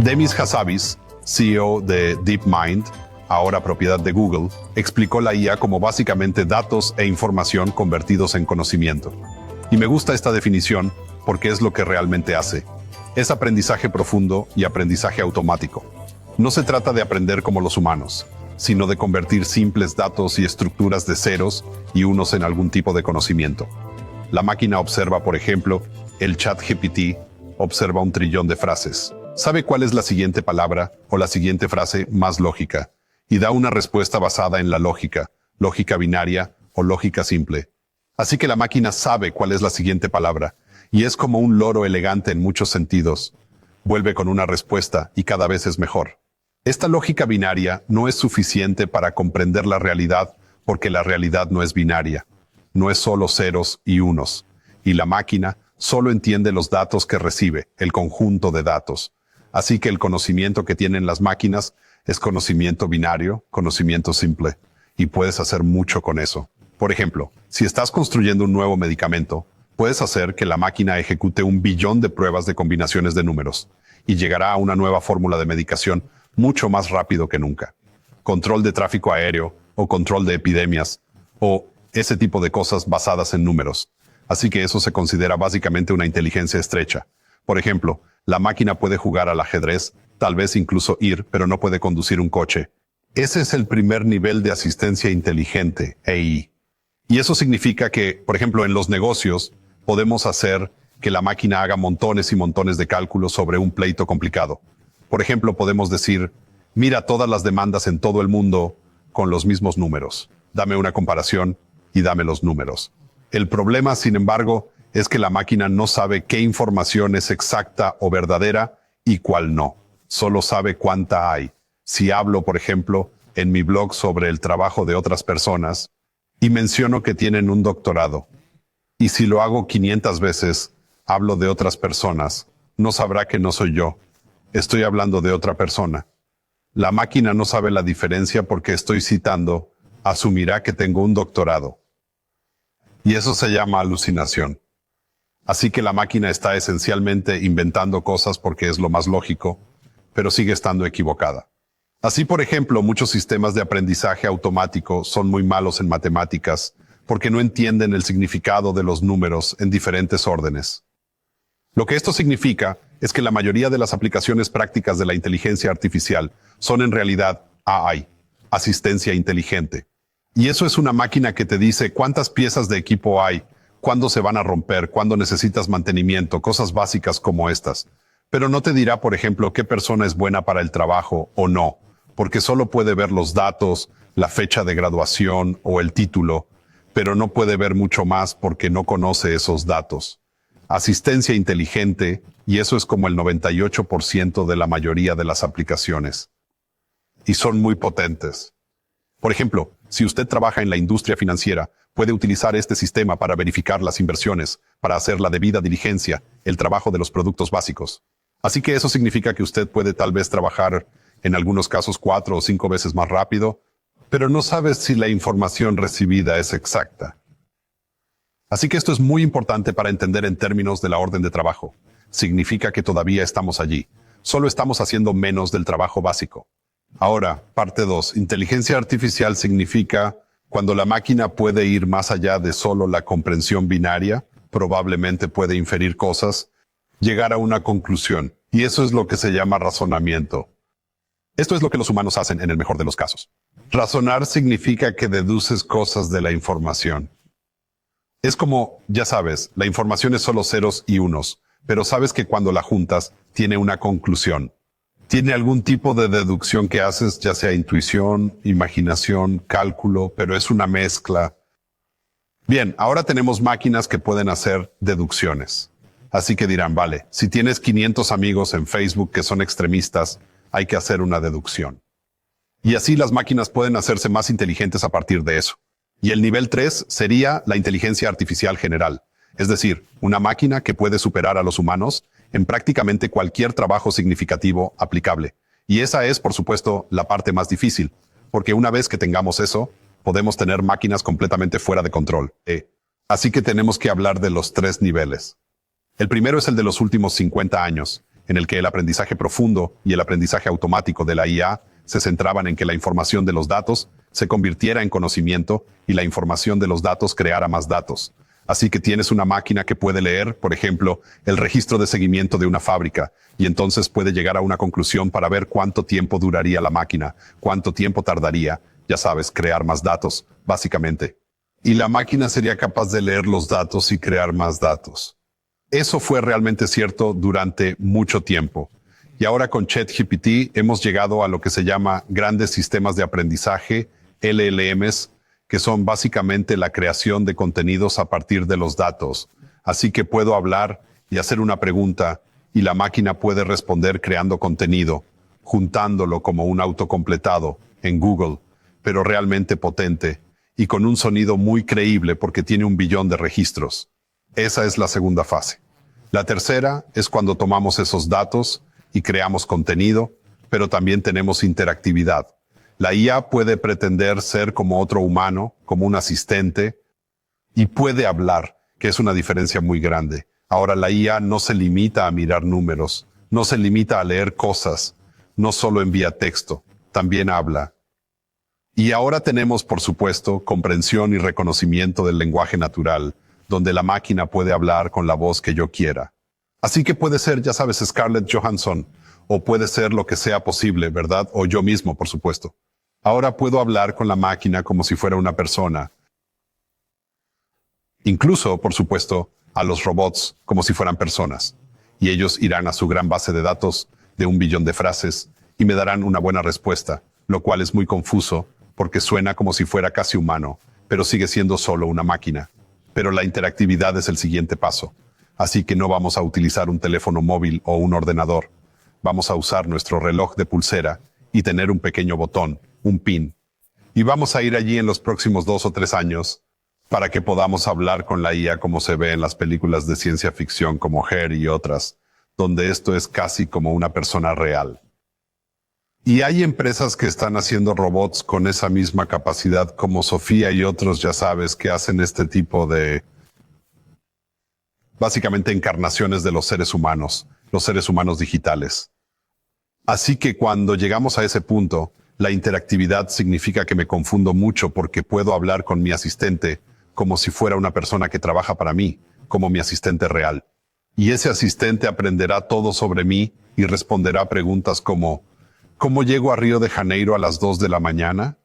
Demis Hassabis, CEO de DeepMind, ahora propiedad de Google, explicó la IA como básicamente datos e información convertidos en conocimiento. Y me gusta esta definición porque es lo que realmente hace. Es aprendizaje profundo y aprendizaje automático. No se trata de aprender como los humanos, sino de convertir simples datos y estructuras de ceros y unos en algún tipo de conocimiento. La máquina observa, por ejemplo, el ChatGPT observa 1 trillón de frases. Sabe cuál es la siguiente palabra o la siguiente frase más lógica y da una respuesta basada en la lógica, lógica binaria o lógica simple. Así que la máquina sabe cuál es la siguiente palabra y es como un loro elegante en muchos sentidos. Vuelve con una respuesta y cada vez es mejor. Esta lógica binaria no es suficiente para comprender la realidad porque la realidad no es binaria. No es solo ceros y unos. Y la máquina solo entiende los datos que recibe, el conjunto de datos. Así que el conocimiento que tienen las máquinas es conocimiento binario, conocimiento simple. Y puedes hacer mucho con eso. Por ejemplo, si estás construyendo un nuevo medicamento, puedes hacer que la máquina ejecute 1 billón de pruebas de combinaciones de números y llegará a una nueva fórmula de medicación mucho más rápido que nunca. Control de tráfico aéreo o control de epidemias o ese tipo de cosas basadas en números. Así que eso se considera básicamente una inteligencia estrecha. Por ejemplo, la máquina puede jugar al ajedrez, tal vez incluso ir, pero no puede conducir un coche. Ese es el primer nivel de asistencia inteligente, AI. Y eso significa que, por ejemplo, en los negocios, podemos hacer que la máquina haga montones y montones de cálculos sobre un pleito complicado. Por ejemplo, podemos decir, mira todas las demandas en todo el mundo con los mismos números. Dame una comparación y dame los números. El problema, sin embargo, es que la máquina no sabe qué información es exacta o verdadera y cuál no. Solo sabe cuánta hay. Si hablo, por ejemplo, en mi blog sobre el trabajo de otras personas y menciono que tienen un doctorado, y si lo hago 500 veces, hablo de otras personas, no sabrá que no soy yo. Estoy hablando de otra persona. La máquina no sabe la diferencia porque estoy citando, asumirá que tengo un doctorado. Y eso se llama alucinación. Así que la máquina está esencialmente inventando cosas porque es lo más lógico, pero sigue estando equivocada. Así, por ejemplo, muchos sistemas de aprendizaje automático son muy malos en matemáticas porque no entienden el significado de los números en diferentes órdenes. Lo que esto significa es que la mayoría de las aplicaciones prácticas de la inteligencia artificial son en realidad AI, asistencia inteligente. Y eso es una máquina que te dice cuántas piezas de equipo hay, cuándo se van a romper, cuándo necesitas mantenimiento, cosas básicas como estas. Pero no te dirá, por ejemplo, qué persona es buena para el trabajo o no, porque solo puede ver los datos, la fecha de graduación o el título, pero no puede ver mucho más porque no conoce esos datos. Asistencia inteligente, y eso es como el 98% de la mayoría de las aplicaciones. Y son muy potentes. Por ejemplo, si usted trabaja en la industria financiera, puede utilizar este sistema para verificar las inversiones, para hacer la debida diligencia, el trabajo de los productos básicos. Así que eso significa que usted puede tal vez trabajar, en algunos casos 4 o 5 veces más rápido, pero no sabe si la información recibida es exacta. Así que esto es muy importante para entender en términos de la orden de trabajo. Significa que todavía estamos allí. Solo estamos haciendo menos del trabajo básico. Ahora, parte 2. Inteligencia artificial significa cuando la máquina puede ir más allá de solo la comprensión binaria, probablemente puede inferir cosas, llegar a una conclusión. Y eso es lo que se llama razonamiento. Esto es lo que los humanos hacen en el mejor de los casos. Razonar significa que deduces cosas de la información. Es como, ya sabes, la información es solo ceros y unos, pero sabes que cuando la juntas, tiene una conclusión. Tiene algún tipo de deducción que haces, ya sea intuición, imaginación, cálculo, pero es una mezcla. Bien, ahora tenemos máquinas que pueden hacer deducciones. Así que dirán, vale, si tienes 500 amigos en Facebook que son extremistas, hay que hacer una deducción. Y así las máquinas pueden hacerse más inteligentes a partir de eso. Y el nivel 3 sería la inteligencia artificial general, es decir, una máquina que puede superar a los humanos en prácticamente cualquier trabajo significativo aplicable. Y esa es, por supuesto, la parte más difícil, porque una vez que tengamos eso, podemos tener máquinas completamente fuera de control. Así que tenemos que hablar de los 3 niveles. El primero es el de los últimos 50 años, en el que el aprendizaje profundo y el aprendizaje automático de la IA se centraban en que la información de los datos se convirtiera en conocimiento y la información de los datos creara más datos. Así que tienes una máquina que puede leer, por ejemplo, el registro de seguimiento de una fábrica, y entonces puede llegar a una conclusión para ver cuánto tiempo duraría la máquina, cuánto tiempo tardaría, ya sabes, crear más datos, básicamente. Y la máquina sería capaz de leer los datos y crear más datos. Eso fue realmente cierto durante mucho tiempo. Y ahora con ChatGPT hemos llegado a lo que se llama grandes sistemas de aprendizaje, LLMs, que son básicamente la creación de contenidos a partir de los datos. Así que puedo hablar y hacer una pregunta y la máquina puede responder creando contenido, juntándolo como un autocompletado en Google, pero realmente potente y con un sonido muy creíble porque tiene 1 billón de registros. Esa es la segunda fase. La tercera es cuando tomamos esos datos y creamos contenido, pero también tenemos interactividad. La IA puede pretender ser como otro humano, como un asistente, y puede hablar, que es una diferencia muy grande. Ahora la IA no se limita a mirar números, no se limita a leer cosas, no solo envía texto, también habla. Y ahora tenemos, por supuesto, comprensión y reconocimiento del lenguaje natural, donde la máquina puede hablar con la voz que yo quiera. Así que puede ser, ya sabes, Scarlett Johansson, o puede ser lo que sea posible, ¿verdad? O yo mismo, por supuesto. Ahora puedo hablar con la máquina como si fuera una persona. Incluso, por supuesto, a los robots como si fueran personas. Y ellos irán a su gran base de datos de 1 billón de frases y me darán una buena respuesta, lo cual es muy confuso porque suena como si fuera casi humano, pero sigue siendo solo una máquina. Pero la interactividad es el siguiente paso. Así que no vamos a utilizar un teléfono móvil o un ordenador. Vamos a usar nuestro reloj de pulsera y tener un pequeño botón, un pin. Y vamos a ir allí en los próximos 2 o 3 años para que podamos hablar con la IA como se ve en las películas de ciencia ficción como Her y otras, donde esto es casi como una persona real. Y hay empresas que están haciendo robots con esa misma capacidad como Sofía y otros, ya sabes, que hacen este tipo de, básicamente, encarnaciones de los seres humanos digitales. Así que cuando llegamos a ese punto, la interactividad significa que me confundo mucho porque puedo hablar con mi asistente como si fuera una persona que trabaja para mí, como mi asistente real. Y ese asistente aprenderá todo sobre mí y responderá preguntas como ¿cómo llego a Río de Janeiro a las 2 de la mañana?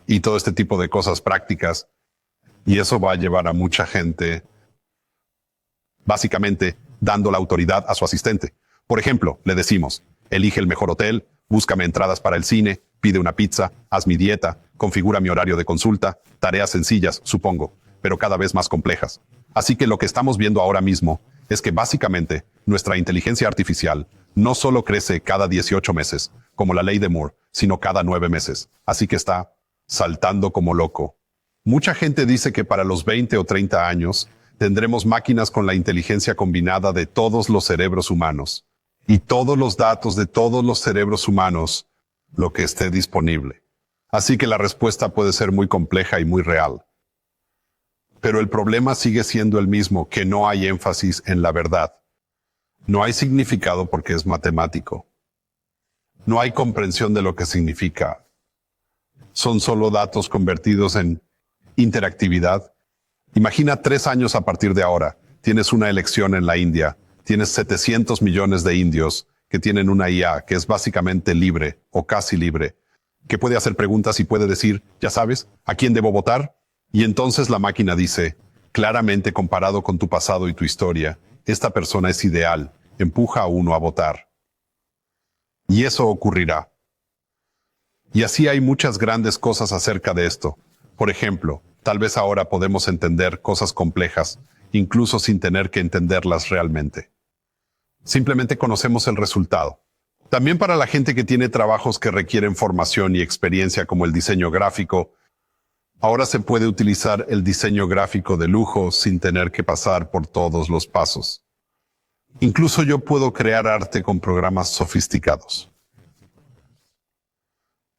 Y todo este tipo de cosas prácticas. Y eso va a llevar a mucha gente, básicamente, dando la autoridad a su asistente. Por ejemplo, le decimos, elige el mejor hotel, búscame entradas para el cine, pide una pizza, haz mi dieta, configura mi horario de consulta, tareas sencillas, supongo, pero cada vez más complejas. Así que lo que estamos viendo ahora mismo es que básicamente nuestra inteligencia artificial no solo crece cada 18 meses, como la ley de Moore, sino cada 9 meses. Así que está saltando como loco. Mucha gente dice que para los 20 o 30 años tendremos máquinas con la inteligencia combinada de todos los cerebros humanos y todos los datos de todos los cerebros humanos, lo que esté disponible. Así que la respuesta puede ser muy compleja y muy real. Pero el problema sigue siendo el mismo, que no hay énfasis en la verdad. No hay significado porque es matemático. No hay comprensión de lo que significa. Son solo datos convertidos en interactividad. Imagina 3 años a partir de ahora. Tienes una elección en la India. Tienes 700 millones de indios que tienen una IA que es básicamente libre o casi libre, que puede hacer preguntas y puede decir, ya sabes, ¿a quién debo votar? Y entonces la máquina dice, claramente comparado con tu pasado y tu historia, esta persona es ideal, empuja a uno a votar. Y eso ocurrirá. Y así hay muchas grandes cosas acerca de esto. Por ejemplo, tal vez ahora podemos entender cosas complejas, incluso sin tener que entenderlas realmente. Simplemente conocemos el resultado. También para la gente que tiene trabajos que requieren formación y experiencia como el diseño gráfico, ahora se puede utilizar el diseño gráfico de lujo sin tener que pasar por todos los pasos. Incluso yo puedo crear arte con programas sofisticados.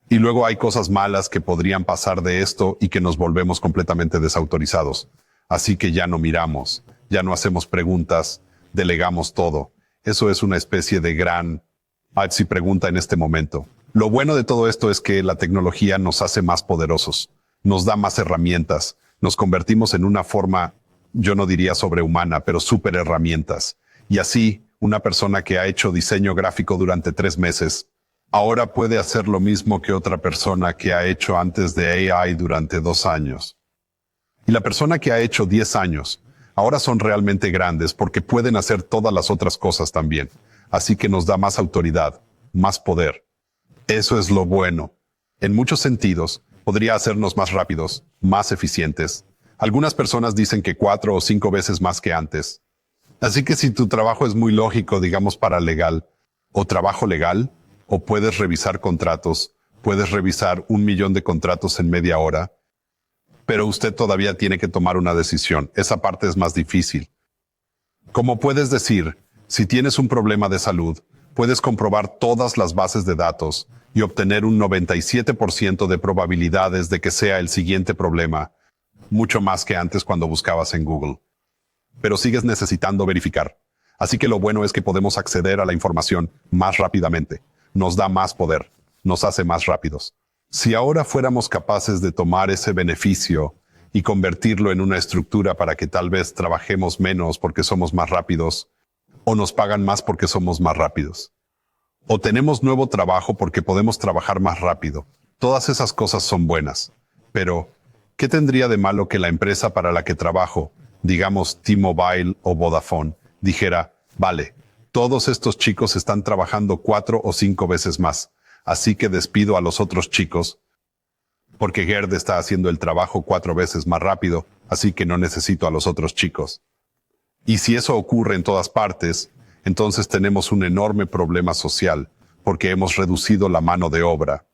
Y luego hay cosas malas que podrían pasar de esto y que nos volvemos completamente desautorizados. Así que ya no miramos, ya no hacemos preguntas, delegamos todo. Eso es una especie de gran pregunta en este momento. Lo bueno de todo esto es que la tecnología nos hace más poderosos, nos da más herramientas, nos convertimos en una forma, yo no diría sobrehumana, pero súper herramientas. Y así, una persona que ha hecho diseño gráfico durante 3 meses, ahora puede hacer lo mismo que otra persona que ha hecho antes de AI durante 2 años. Y la persona que ha hecho 10 años, ahora son realmente grandes porque pueden hacer todas las otras cosas también. Así que nos da más autoridad, más poder. Eso es lo bueno. En muchos sentidos, podría hacernos más rápidos, más eficientes. Algunas personas dicen que 4 o 5 veces más que antes. Así que si tu trabajo es muy lógico, digamos paralegal, o trabajo legal, o puedes revisar contratos, puedes revisar 1 millón de contratos en media hora, pero usted todavía tiene que tomar una decisión. Esa parte es más difícil. Como puedes decir, si tienes un problema de salud, puedes comprobar todas las bases de datos y obtener un 97% de probabilidades de que sea el siguiente problema, mucho más que antes cuando buscabas en Google. Pero sigues necesitando verificar. Así que lo bueno es que podemos acceder a la información más rápidamente. Nos da más poder, nos hace más rápidos. Si ahora fuéramos capaces de tomar ese beneficio y convertirlo en una estructura para que tal vez trabajemos menos porque somos más rápidos, o nos pagan más porque somos más rápidos, o tenemos nuevo trabajo porque podemos trabajar más rápido. Todas esas cosas son buenas. Pero, ¿qué tendría de malo que la empresa para la que trabajo, digamos T-Mobile o Vodafone, dijera, vale, todos estos chicos están trabajando 4 o 5 veces más, así que despido a los otros chicos, porque Gerd está haciendo el trabajo 4 veces más rápido, así que no necesito a los otros chicos? Y si eso ocurre en todas partes, entonces tenemos un enorme problema social, porque hemos reducido la mano de obra.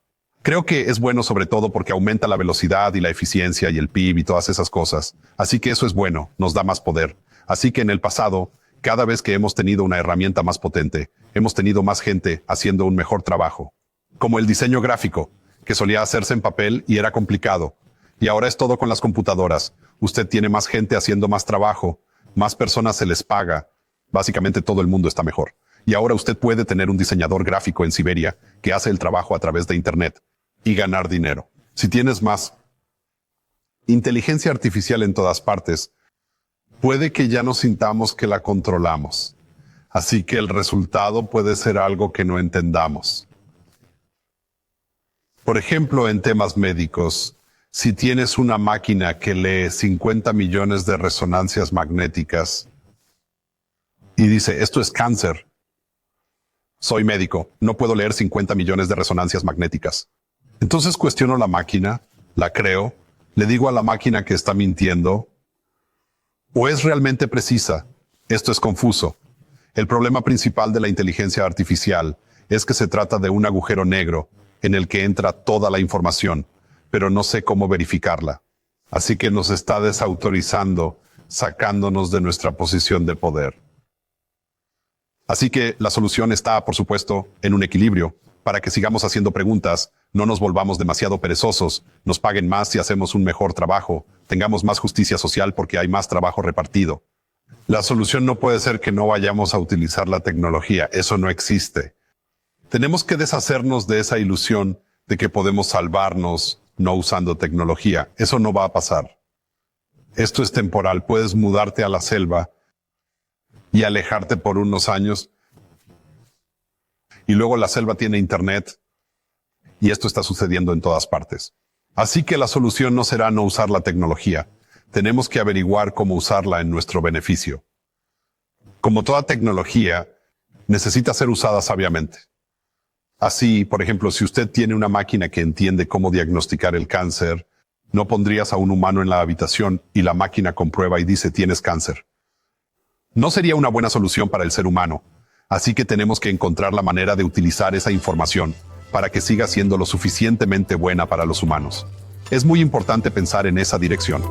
Creo que es bueno sobre todo porque aumenta la velocidad y la eficiencia y el PIB y todas esas cosas. Así que eso es bueno, nos da más poder. Así que en el pasado, cada vez que hemos tenido una herramienta más potente, hemos tenido más gente haciendo un mejor trabajo. Como el diseño gráfico, que solía hacerse en papel y era complicado. Y ahora es todo con las computadoras. Usted tiene más gente haciendo más trabajo, más personas se les paga. Básicamente todo el mundo está mejor. Y ahora usted puede tener un diseñador gráfico en Siberia que hace el trabajo a través de Internet y ganar dinero. Si tienes más inteligencia artificial en todas partes, puede que ya no sintamos que la controlamos. Así que el resultado puede ser algo que no entendamos. Por ejemplo, en temas médicos, si tienes una máquina que lee 50 millones de resonancias magnéticas y dice, esto es cáncer. Soy médico, no puedo leer 50 millones de resonancias magnéticas. Entonces cuestiono la máquina, la creo, le digo a la máquina que está mintiendo, o es realmente precisa. Esto es confuso. El problema principal de la inteligencia artificial es que se trata de un agujero negro en el que entra toda la información, pero no sé cómo verificarla. Así que nos está desautorizando, sacándonos de nuestra posición de poder. Así que la solución está, por supuesto, en un equilibrio, para que sigamos haciendo preguntas, no nos volvamos demasiado perezosos, nos paguen más si hacemos un mejor trabajo, tengamos más justicia social porque hay más trabajo repartido. La solución no puede ser que no vayamos a utilizar la tecnología, eso no existe. Tenemos que deshacernos de esa ilusión de que podemos salvarnos no usando tecnología, eso no va a pasar. Esto es temporal, puedes mudarte a la selva y alejarte por unos años. Y luego la selva tiene internet y esto está sucediendo en todas partes. Así que la solución no será no usar la tecnología. Tenemos que averiguar cómo usarla en nuestro beneficio. Como toda tecnología, necesita ser usada sabiamente. Así, por ejemplo, si usted tiene una máquina que entiende cómo diagnosticar el cáncer, no pondrías a un humano en la habitación y la máquina comprueba y dice tienes cáncer. No sería una buena solución para el ser humano, así que tenemos que encontrar la manera de utilizar esa información para que siga siendo lo suficientemente buena para los humanos. Es muy importante pensar en esa dirección.